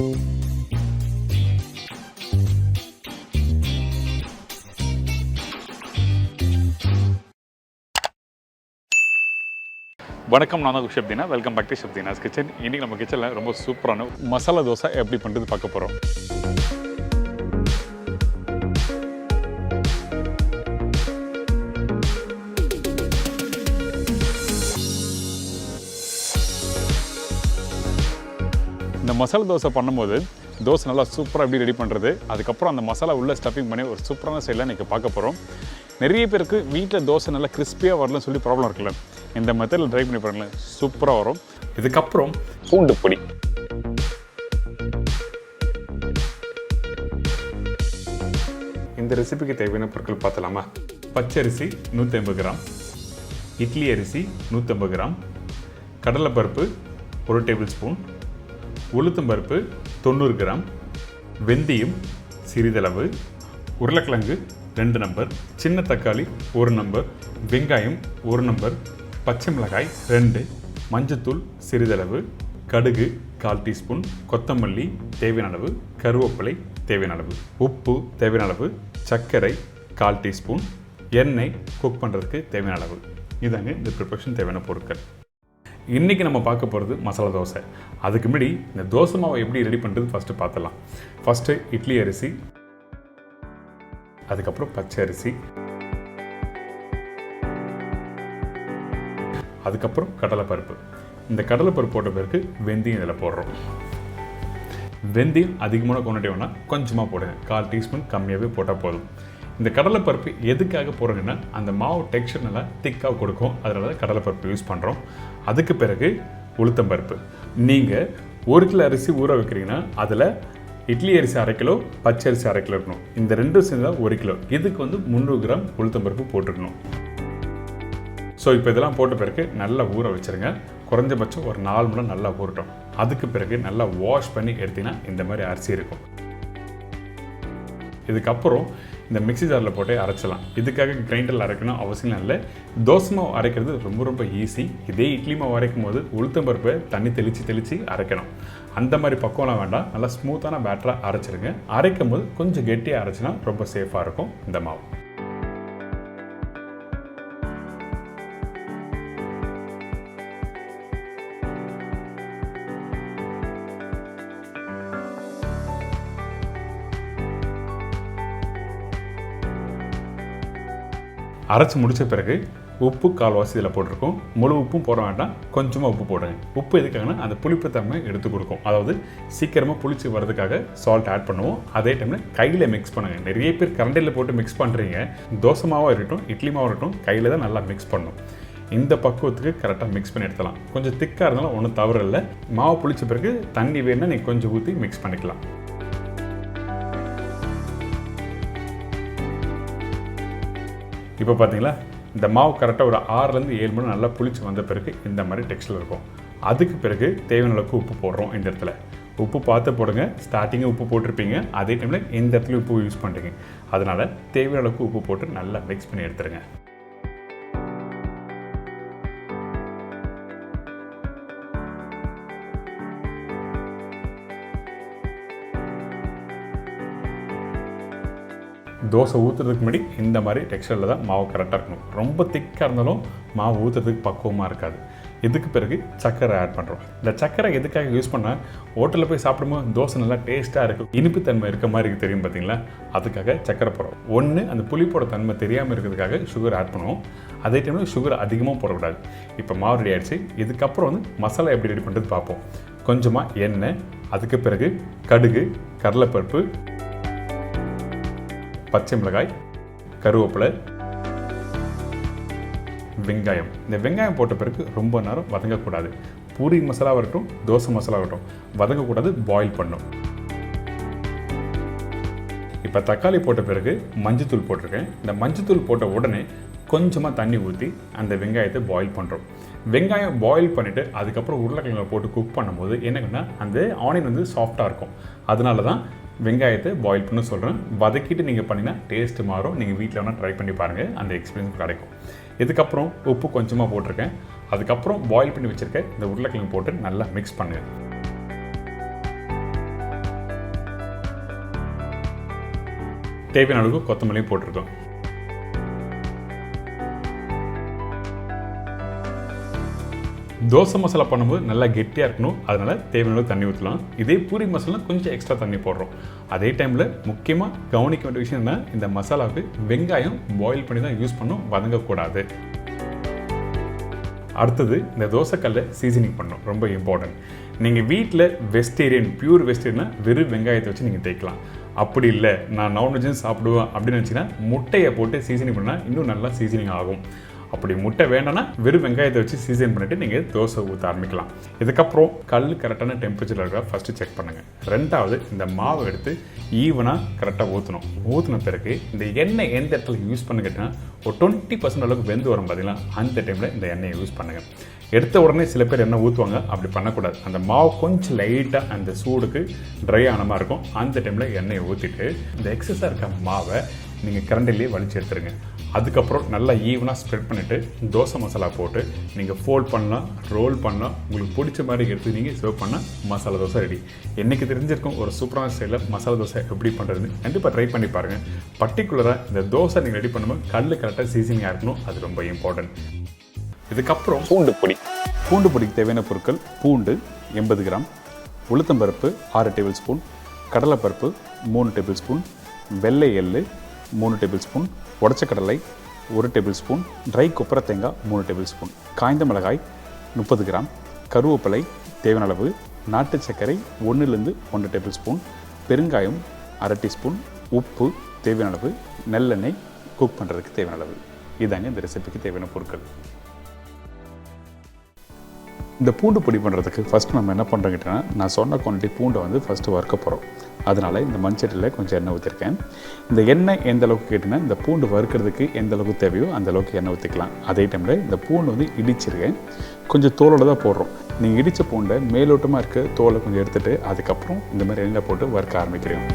வணக்கம், நான் தான் chef Deena. Welcome back to chef Deena's kitchen. இன்றைக்கி நம்ம கிச்சனில் ரொம்ப சூப்பரான மசாலா தோசை எப்படி பண்ணுறது பார்க்க போகிறோம். இந்த மசாலா தோசை பண்ணும்போது தோசை நல்லா சூப்பராக எப்படி ரெடி பண்ணுறது, அதுக்கப்புறம் அந்த மசாலா உள்ள ஸ்டஃபிங் பண்ணி ஒரு சூப்பரான ஸ்டைலில் இன்றைக்கி பார்க்க போகிறோம். நிறைய பேருக்கு வீட்டில் தோசை நல்லா கிறிஸ்பியாக வரலன்னு சொல்லி ப்ராப்ளம் இருக்குல்ல, இந்த மெத்தடில் ட்ரை பண்ணி பாருங்களேன், சூப்பராக வரும். இதுக்கப்புறம் பூண்டு பொடி. இந்த ரெசிபிக்கு தேவையான பொருட்கள் பார்த்தலாமா? பச்சரிசி 150 கிராம், இட்லி அரிசி 150 கிராம், கடலைப்பருப்பு 1 டேபிள் ஸ்பூன், உளுத்தம்பருப்பு 90 கிராம், வெந்தயம் சிறிதளவு, உருளைக்கிழங்கு 2 நம்பர், சின்ன தக்காளி 1 நம்பர், வெங்காயம் 1 நம்பர், பச்சை மிளகாய் 2, மஞ்சத்தூள் சிறிதளவு, கடுகு 1/4 டீஸ்பூன், கொத்தமல்லி தேவையான அளவு, கருவேப்பிலை தேவையான அளவு, உப்பு தேவையான அளவு, சர்க்கரை 1/4 டீஸ்பூன், எண்ணெய் குக் பண்ணுறதுக்கு தேவையான அளவு. இதாங்க இந்த ப்ரிப்பரேஷன் தேவையான பொருட்கள். இன்றைக்கி நம்ம பார்க்க போகிறது மசாலா தோசை. அதுக்கு முன்னாடி இந்த தோசை மாவை எப்படி ரெடி பண்ணுறது ஃபஸ்ட்டு பார்த்துலாம். ஃபஸ்ட்டு இட்லி அரிசி, அதுக்கப்புறம் பச்சை அரிசி, அதுக்கப்புறம் கடலைப்பருப்பு. இந்த கடலைப்பருப்பு போட்ட பிறகு வெந்தயம் இதில் போடுறோம். வெந்தயம் அதிகமான குவான்டிட்டி வேணால் கொஞ்சமாக போடுங்க, 1/4 டீஸ்பூன் கம்மியாகவே போட்டால் போதும். இந்த கடலைப்பருப்பு எதுக்காக போடுறீங்கன்னா அந்த மாவு டெக்ஸ்சர் நல்லா திக்காக கொடுக்கும், அதனால தான் கடலைப்பருப்பு யூஸ் பண்ணுறோம். அதுக்கு பிறகு உளுத்தம்பருப்பு. நீங்கள் 1 கிலோ அரிசி ஊற வைக்கிறீங்கன்னா அதில் இட்லி அரிசி 1/2 கிலோ, பச்சை அரிசி 1/2 கிலோ இருக்கணும். இந்த ரெண்டும் சேர்ந்து தான் 1 கிலோ. இதுக்கு 300 கிராம் உளுத்தம்பருப்பு போட்டுருக்கணும். ஸோ இப்போ இதெல்லாம் போட்ட பிறகு நல்லா ஊற வச்சுருங்க. குறைஞ்சபட்சம் ஒரு 4 மணி நேரம் நல்லா ஊறட்டும். அதுக்கு பிறகு நல்லா வாஷ் பண்ணி எடுத்திங்கன்னா இந்த மாதிரி அரிசி இருக்கும். இதுக்கப்புறம் இந்த மிக்ஸி ஜாரில் போட்டு அரைச்சலாம். இதுக்காக கிரைண்டரில் அரைக்கணும் அவசியம் இல்லை. தோசை மாவு அரைக்கிறது ரொம்ப ரொம்ப ஈஸி. இதே இட்லி மாவு அரைக்கும் போது உளுத்தம்பருப்பை தண்ணி தெளித்து அரைக்கணும். அந்த மாதிரி பக்குவம்லாம் வேண்டாம், நல்லா ஸ்மூத்தான பேட்டராக அரைச்சிருங்க. அரைக்கும் போது கொஞ்சம் கெட்டியாக அரைச்சினா ரொம்ப சேஃபாக இருக்கும் இந்த மாவு. அரைச்சி முடித்த பிறகு உப்பு 1/4 இதில் போட்டிருக்கோம். முழு உப்பும் போட வேண்டாம், கொஞ்சமாக உப்பு போடுங்க. உப்பு எதுக்காகனா அந்த புளிப்புத்தன்மை எடுத்து கொடுக்கும், அதாவது சீக்கிரமாக புளிச்சு வரதுக்காக சால்ட் ஆட் பண்ணுவோம். அதே டைமில் கையில் மிக்ஸ் பண்ணுங்கள். நிறைய பேர் கரண்டியில் போட்டு மிக்ஸ் பண்ணுறீங்க. தோசை மாவாக இருக்கட்டும், இட்லி மாவாக இருக்கட்டும், கையில் தான் நல்லா மிக்ஸ் பண்ணணும். இந்த பக்குவத்துக்கு கரெக்டாக மிக்ஸ் பண்ணி எடுத்துலாம். கொஞ்சம் திக்காக இருந்தாலும் ஒன்றும் தவறு இல்லை. மாவு புளிச்ச பிறகு தண்ணி வேணுன்னா நீங்கள் கொஞ்சம் ஊற்றி மிக்ஸ் பண்ணிக்கலாம். இப்போ பார்த்தீங்களா, இந்த மாவு கரெக்டாக ஒரு 6லேருந்து 7 மணி நல்லா புளிச்சு வந்த பிறகு இந்த மாதிரி டெக்ஸ்டர் இருக்கும். அதுக்கு பிறகு தேவையான அளவுக்கு உப்பு போடுறோம். இந்த இடத்துல உப்பு பார்த்து போடுங்க. ஸ்டார்டிங்கே உப்பு போட்டிருப்பீங்க, அதே டைமில் இந்த இடத்துல உப்பு யூஸ் பண்ணுறீங்க. அதனால் தேவையான அளவுக்கு உப்பு போட்டு நல்லா மிக்ஸ் பண்ணி எடுத்துருங்க. தோசை ஊற்றுறதுக்கு முன்னாடி இந்த மாதிரி டெக்ஸ்டரில் தான் மாவு கரெக்டாக இருக்கணும். ரொம்ப திக்காக இருந்தாலும் மாவு ஊற்றுறதுக்கு பக்குவமாக இருக்காது. இதுக்கு பிறகு சர்க்கரை ஆட் பண்ணுறோம். இந்த சர்க்கரை எதுக்காக யூஸ் பண்ணால், ஹோட்டலில் போய் சாப்பிடும்போது தோசை நல்லா டேஸ்ட்டாக இருக்கும், இனிப்புத்தன்மை இருக்க மாதிரி தெரியும் பார்த்தீங்களா, அதுக்காக சர்க்கரை போடுறோம். ஒன்று அந்த புளிப்போட தன்மை தெரியாமல் இருக்கிறதுக்காக சுகர் ஆட் பண்ணுவோம். அதே டைமில் சுகர் அதிகமாக போடக்கூடாது. இப்போ மாவு ரெடி ஆகிடுச்சு. இதுக்கப்புறம் மசாலா எப்படி ரெடி பண்ணுறது பார்ப்போம். கொஞ்சமாக எண்ணெய், அதுக்கு பிறகு கடுகு, கடலைப்பருப்பு, பச்சை மிளகாய், கருவேப்பிலை, வெங்காயம். இந்த வெங்காயம் போட்ட பிறகு ரொம்ப நேரம் வதங்கக்கூடாது. பூரி மசாலா வரட்டும், தோசை மசாலா வரட்டும், வதங்கக்கூடாது, பாயில் பண்ணும். இப்போ தக்காளி போட்ட பிறகு மஞ்சத்தூள் போட்டிருக்கேன். இந்த மஞ்சத்தூள் போட்ட உடனே கொஞ்சமாக தண்ணி ஊற்றி அந்த வெங்காயத்தை பாயில் பண்ணுறோம். வெங்காயம் பாயில் பண்ணிவிட்டு அதுக்கப்புறம் உருளைக்கிழங்கை போட்டு குக் பண்ணும்போது என்னன்னா அந்த ஆனியன் சாஃப்டாக இருக்கும். அதனால தான் வெங்காயத்தை பாயில் பண்ண சொல்கிறேன். வதக்கிட்டு நீங்கள் பண்ணிங்கன்னா டேஸ்ட்டு மாறும். நீங்கள் வீட்டில் வேணால் ட்ரை பண்ணி பாருங்கள், அந்த எக்ஸ்பீரியன்ஸ் கிடைக்கும். இதுக்கப்புறம் உப்பு கொஞ்சமாக போட்டிருக்கேன். அதுக்கப்புறம் பாயில் பண்ணி வச்சுருக்கேன் இந்த உருளைக்கிழங்கு போட்டு நல்லா மிக்ஸ் பண்ணுங்கள். தேவையான அளவுக்கு கொத்தமல்லியும் போட்டிருக்கோம். தோசை மசாலா பண்ணும்போது நல்லா கெட்டியாக இருக்கணும், அதனால் தேவையான அளவு தண்ணி ஊற்றலாம். இதே பூரி மசாலா கொஞ்சம் எக்ஸ்ட்ரா தண்ணி போடுறோம். அதே டைமில் முக்கியமாக கவனிக்க வேண்டிய விஷயம் என்ன, இந்த மசாலாவுக்கு வெங்காயம் பாயில் பண்ணி தான் யூஸ் பண்ணணும், வதங்கக்கூடாது. அடுத்தது இந்த தோசைக்கல்லை சீசனிங் பண்ணணும், ரொம்ப இம்பார்ட்டன்ட். நீங்கள் வீட்டில் வெஜிடேரியன் பியூர் வெஜிடேரியனா வெறும் வெங்காயத்தை வச்சு நீங்கள் தேய்க்கலாம். அப்படி இல்லை நான் நான்வெஜ்ஜும் சாப்பிடுவேன் அப்படின்னு நினச்சிங்கன்னா முட்டையை போட்டு சீசனிங் பண்ணால் இன்னும் நல்லா சீசனிங் ஆகும். அப்படி முட்டை வேண்டாம்னா வெறும் வெங்காயத்தை வச்சு சீசன் பண்ணிவிட்டு நீங்கள் தோசை ஊற்ற ஆரம்பிக்கலாம். இதுக்கப்புறம் கல் கரெக்டான டெம்பரேச்சரில் இருக்கா ஃபஸ்ட்டு செக் பண்ணுங்கள். ரெண்டாவது இந்த மாவை எடுத்து ஈவனாக கரெக்டாக ஊற்றணும். ஊற்றின பிறகு இந்த எண்ணெய் எந்த இடத்துல யூஸ் பண்ண கேட்டால் ஒரு 20% அளவுக்கு வெந்து வரும் பார்த்தீங்களா, அந்த டைமில் இந்த எண்ணெயை யூஸ் பண்ணுங்கள். எடுத்த உடனே சில பேர் எண்ணெய் ஊற்றுவாங்க, அப்படி பண்ணக்கூடாது. அந்த மாவு கொஞ்சம் லைட்டாக அந்த சூடுக்கு ட்ரை ஆன மாதிரி இருக்கும். அந்த டைமில் எண்ணெயை ஊற்றிட்டு இந்த எக்ஸஸாக இருக்க மாவை நீங்கள் கரண்டிலேயே வலிச்சு எடுத்துருங்க. அதுக்கப்புறம் நல்லா ஈவனாக ஸ்ப்ரெட் பண்ணிவிட்டு தோசை மசாலா போட்டு நீங்கள் ஃபோல்ட் பண்ணலாம், ரோல் பண்ணலாம். உங்களுக்கு பிடிச்ச மாதிரி எடுத்து நீங்கள் சர்வ் பண்ணால் மசாலா தோசை ரெடி. என்றைக்கு தெரிஞ்சிருக்கும் ஒரு சூப்பரான ஸ்டைலில் மசாலா தோசை எப்படி பண்ணுறதுன்னு கண்டிப்பாக ட்ரை பண்ணி பாருங்கள். பர்டிகுலராக இந்த தோசை நீங்கள் ரெடி பண்ணும்போது கல் கரெக்டாக சீசனிங்காக இருக்கணும், அது ரொம்ப இம்பார்ட்டன்ட். இதுக்கப்புறம் பூண்டு பொடி. பூண்டு பொடிக்கு தேவையான பொருட்கள்: பூண்டு 80 கிராம், உளுத்தம்பருப்பு 6 டேபிள் ஸ்பூன், கடலைப்பருப்பு 3 டேபிள் ஸ்பூன், வெள்ளை எள்ளு 3 டேபிள் ஸ்பூன், உடச்ச கடலை 1 டேபிள் ஸ்பூன், ட்ரை கொப்பரை தேங்காய் 3 டேபிள் ஸ்பூன், காய்ந்த மிளகாய் 30 கிராம், கருவேப்பிலை தேவையான அளவு, நாட்டு சர்க்கரை 1 - 1 டேபிள் ஸ்பூன், பெருங்காயம் 1/2 டீஸ்பூன், உப்பு தேவையான அளவு, நல்லெண்ணெய் குக் பண்ணுறதுக்கு தேவையான அளவு. இதாங்க இந்த ரெசிபிக்கு தேவையான பொருட்கள். இந்த பூண்டு பொடி பண்ணுறதுக்கு ஃபஸ்ட்டு நம்ம என்ன பண்ணுறோம் கேட்டோன்னா, நான் சொன்ன குவான்டிட்டி பூண்டை வந்து ஃபஸ்ட்டு வறுக்க போகிறோம். அதனால் இந்த மண்சட்டியில் கொஞ்சம் எண்ணெய் ஊற்றிருக்கேன். இந்த எண்ணெய் எந்த அளவுக்கு கேட்டிங்கன்னா, இந்த பூண்டு வறுக்கிறதுக்கு எந்த அளவுக்கு தேவையோ அந்த அளவுக்கு எண்ணெய் ஊற்றிக்கலாம். அதே டைமில் இந்த பூண்டு வந்து இடிச்சிருக்கேன், கொஞ்சம் தோலோடு தான் போடுறோம். நீங்கள் இடித்த பூண்டை மேலோட்டமாக இருக்க தோலை கொஞ்சம் எடுத்துகிட்டு அதுக்கப்புறம் இந்த மாதிரி எண்ணெய் போட்டு வறுக்க ஆரம்பிக்கிறோம்.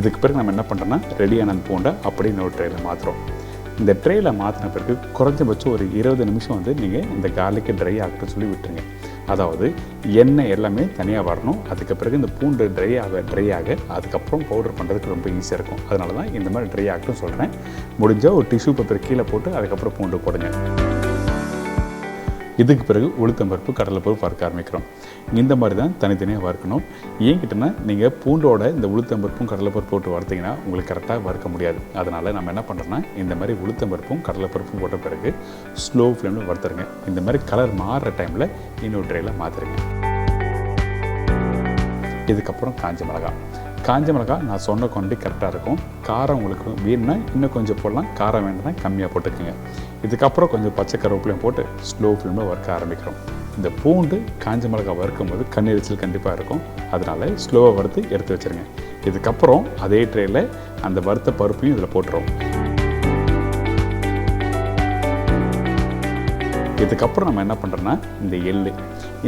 இதுக்கு பிறகு நம்ம என்ன பண்ணுறோன்னா, ரெடியான அந்த பூண்டை அப்படியே இன்னொரு ட்ரேயில் மாற்றுறோம். இந்த ட்ரேயில் மாற்றின பிறகு குறைஞ்சபட்சம் ஒரு 20 நிமிஷம் வந்து நீங்கள் இந்த கார்லிக்கை ட்ரை ஆகட்டும் சொல்லி விட்டுருங்க. அதாவது எண்ணெய் எல்லாமே தனியாக வரணும். அதுக்கு பிறகு இந்த பூண்டு ட்ரை ஆக அதுக்கப்புறம் பவுடர் பண்ணுறதுக்கு ரொம்ப ஈஸியாக இருக்கும். அதனால தான் இந்த மாதிரி ட்ரை ஆகட்டும் சொல்கிறேன். முடிஞ்சால் ஒரு டிஷ்யூ பேப்பர் கீழே போட்டு அதுக்கப்புறம் பூண்டு போடுங்க. இதுக்கு பிறகு உளுத்தம்பருப்பு கடலைப்பருப்பு வறுக்க ஆரம்பிக்கிறோம். இந்த மாதிரி தான் தனித்தனியாக வறுக்கணும். ஏன் கிட்டனா, நீங்கள் பூண்டோட இந்த உளுத்தம்பருப்பும் கடலைப்பருப்பு போட்டு வறுத்திங்கன்னா உங்களுக்கு கரெக்டாக வறுக்க முடியாது. அதனால் நம்ம என்ன பண்ணுறோன்னா, இந்த மாதிரி உளுத்தம்பருப்பும் கடலைப்பருப்பும் போட்ட பிறகு ஸ்லோ ஃப்ளேமில் வறுத்துருங்க. இந்த மாதிரி கலர் மாறுற டைமில் இன்னொரு ட்ரேயில் மாற்றுருங்க. இதுக்கப்புறம் காஞ்ச மிளகாய் நான் சொன்ன குவான்டிட்டி கரெக்டாக இருக்கும். காரம் உங்களுக்கு வேணும்னா இன்னும் கொஞ்சம் போடலாம், காரம் வேணும்னா கம்மியாக போட்டுக்கோங்க. இதுக்கப்புறம் கொஞ்சம் பச்சை கருவேப்பிலையும் போட்டு ஸ்லோ ஃப்ளேமில் வறுக்க ஆரம்பிக்கிறோம். இந்த பூண்டு காஞ்ச மிளகாய் வறுக்கும் போது கண்ணெரிச்சல் கண்டிப்பாக இருக்கும். அதனால் ஸ்லோவாக வறுத்து எடுத்து வச்சுருங்க. இதுக்கப்புறம் அதே ட்ரேயில் அந்த வறுத்த பருப்பையும் இதில் போட்டுருவோம். இதுக்கப்புறம் நம்ம என்ன பண்ணுறோன்னா, இந்த எள்ளு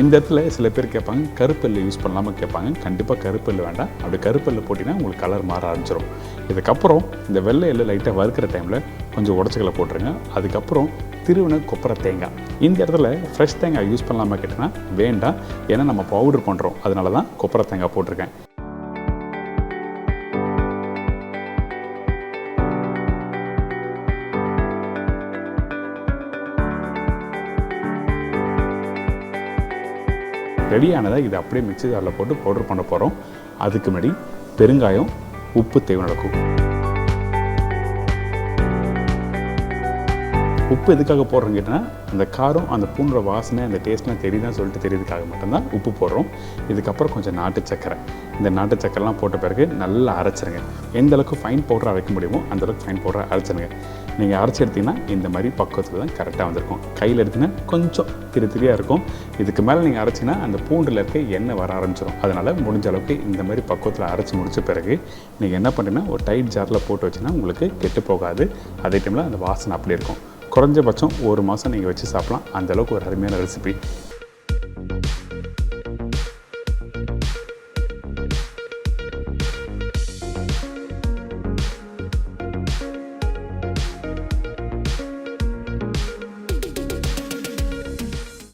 இந்த இடத்துல சில பேர் கேட்பாங்க, கருப்பெல்லு யூஸ் பண்ணலாமல் கேட்பாங்க. கண்டிப்பாக கருப்பெல்லு வேண்டாம். அப்படி கருப்பெல்லு போட்டிங்கன்னா உங்களுக்கு கலர் மாற ஆரம்பிச்சிடும். இதுக்கப்புறம் இந்த வெள்ளை எள்ளு லைட்டாக வறுக்கிற டைமில் கொஞ்சம் உடச்சிக்கலை போட்டுருங்க. அதுக்கப்புறம் திருவின கொப்பரை தேங்காய். இந்த இடத்துல ஃப்ரெஷ் தேங்காய் யூஸ் பண்ணலாமல் கேட்டோன்னா வேண்டாம், ஏன்னா நம்ம பவுடர் பண்ணுறோம். அதனால தான் கொப்பரை தேங்காய் போட்டிருக்கேன். ரெடியானதாக இதை அப்படியே மிக்ஸி ஜாரில் போட்டு பவுடர் பண்ண போகிறோம். அதுக்கு முன்னாடி பெருங்காயம், உப்பு தேவையான அளவுக்கு. உப்பு எதுக்காக போடுறோன்னு கேட்டால், அந்த காரம் அந்த பூண்டோட வாசனை அந்த டேஸ்ட்லாம் தெரியுதான்னு சொல்லிட்டு தெரியுதுக்காக மட்டும்தான் உப்பு போடுறோம். இதுக்கப்புறம் கொஞ்சம் நாட்டு சக்கரை. இந்த நாட்டு சக்கரைலாம் போட்ட பிறகு நல்லா அரைச்சிருங்க. எந்த அளவுக்கு ஃபைன் பவுடராக அரைக்க முடியுமோ அந்தளவுக்கு ஃபைன் பவுடராக அரைச்சிருங்க. நீங்கள் அரைச்சி எடுத்திங்கன்னா இந்த மாதிரி பக்குவத்தில் தான் கரெக்டாக வந்திருக்கும். கையில் எடுத்திங்கன்னா கொஞ்சம் திரியாக இருக்கும். இதுக்கு மேலே நீங்கள் அரைச்சிங்கன்னா அந்த பூண்டில் இருக்க எண்ணெய் வர ஆரம்பிச்சிடும். அதனால் முடிஞ்ச அளவுக்கு இந்த மாதிரி பக்குவத்தில் அரைச்சி முடித்த பிறகு நீங்கள் என்ன பண்ணுறீங்கன்னா, ஒரு டைட் ஜாரில் போட்டு வச்சிங்கன்னா உங்களுக்கு கெட்டு போகாது. அதே டைமில் அந்த வாசனை அப்படியே இருக்கும். குறைஞ்சபட்சம் 1 மாதம் நீங்கள் வச்சு சாப்பிட்லாம். அந்தளவுக்கு ஒரு அருமையான ரெசிபி.